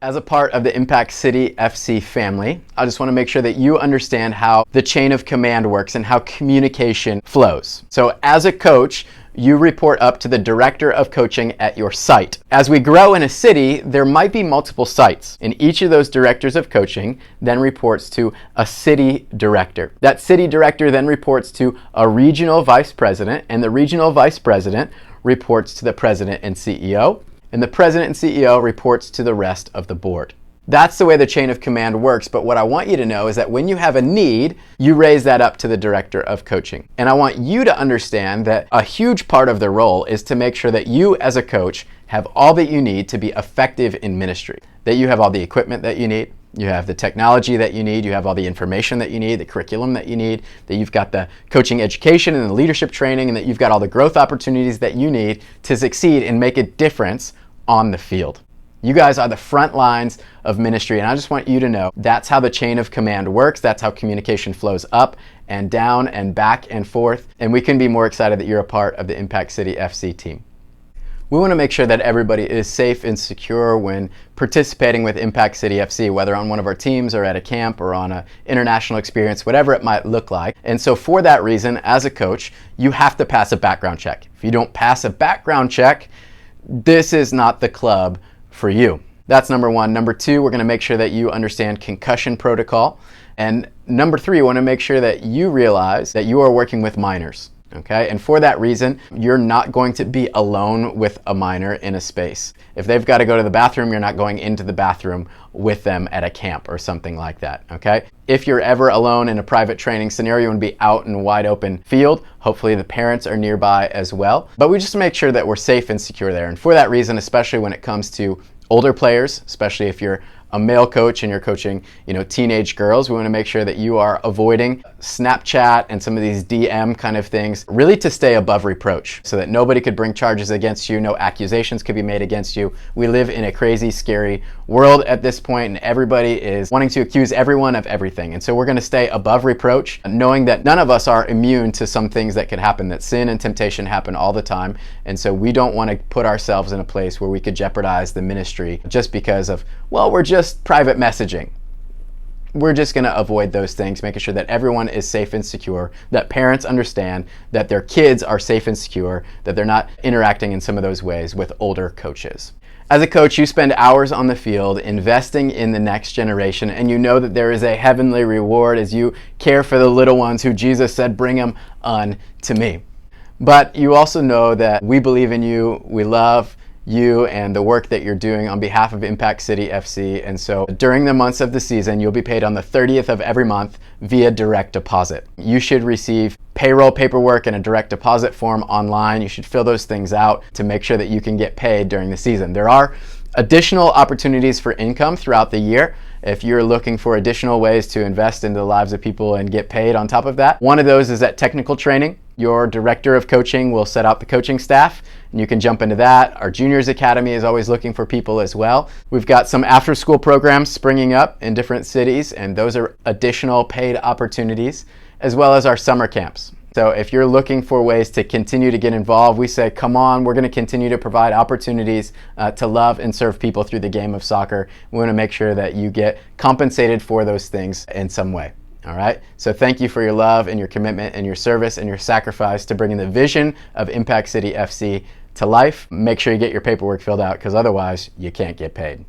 As a part of the Impact City FC family, I just want to make sure that you understand how the chain of command works and how communication flows. So as a coach, you report up to the director of coaching at your site. As we grow in a city, there might be multiple sites, and each of those directors of coaching then reports to a city director. That city director then reports to a regional vice president, and the regional vice president reports to the president and CEO, and the president and CEO reports to the rest of the board. That's the way the chain of command works, but what I want you to know is that when you have a need, you raise that up to the director of coaching. And I want you to understand that a huge part of the role is to make sure that you as a coach have all that you need to be effective in ministry. That you have all the equipment that you need, you have the technology that you need, you have all the information that you need, the curriculum that you need, that you've got the coaching education and the leadership training, and that you've got all the growth opportunities that you need to succeed and make a difference on the field. You guys are the front lines of ministry, and I just want you to know that's how the chain of command works. That's how communication flows up and down and back and forth, and we couldn't be more excited that you're a part of the Impact City FC team. We want to make sure that everybody is safe and secure when participating with Impact City FC, whether on one of our teams or at a camp or on an international experience, whatever it might look like. And so for that reason, as a coach, you have to pass a background check. If you don't pass a background check, this is not the club for you. That's number one. Number two, we're going to make sure that you understand concussion protocol. And number three, we want to make sure that you realize that you are working with minors. Okay? And for that reason, you're not going to be alone with a minor in a space. If they've got to go to the bathroom, you're not going into the bathroom with them at a camp or something like that. Okay? If you're ever alone in a private training scenario, you want to be out in a wide open field. Hopefully the parents are nearby as well. But we just make sure that we're safe and secure there. And for that reason, especially when it comes to older players, especially if you're a male coach and you're coaching, teenage girls, we want to make sure that you are avoiding Snapchat and some of these DM kind of things, really to stay above reproach so that nobody could bring charges against you, no accusations could be made against you. We live in a crazy, scary world at this point, and everybody is wanting to accuse everyone of everything. And so we're going to stay above reproach, knowing that none of us are immune to some things that could happen, that sin and temptation happen all the time. And so we don't want to put ourselves in a place where we could jeopardize the ministry just because of, we're just private messaging. We're just going to avoid those things, making sure that everyone is safe and secure, that parents understand that their kids are safe and secure, that they're not interacting in some of those ways with older coaches. As a coach, you spend hours on the field investing in the next generation, and you know that there is a heavenly reward as you care for the little ones who Jesus said, "Bring them unto me." But you also know that we believe in you, we love you and the work that you're doing on behalf of Impact City FC. And so during the months of the season, you'll be paid on the 30th of every month via direct deposit. You should receive payroll paperwork and a direct deposit form online. You should fill those things out to make sure that you can get paid during the season. There are additional opportunities for income throughout the year. If you're looking for additional ways to invest into the lives of people and get paid on top of that, one of those is at technical training. Your director of coaching will set out the coaching staff, and you can jump into that. Our Juniors Academy is always looking for people as well. We've got some after-school programs springing up in different cities, and those are additional paid opportunities, as well as our summer camps. So if you're looking for ways to continue to get involved, we say, come on, we're going to continue to provide opportunities to love and serve people through the game of soccer. We want to make sure that you get compensated for those things in some way. All right? So thank you for your love and your commitment and your service and your sacrifice to bringing the vision of Impact City FC to life. Make sure you get your paperwork filled out, because otherwise you can't get paid.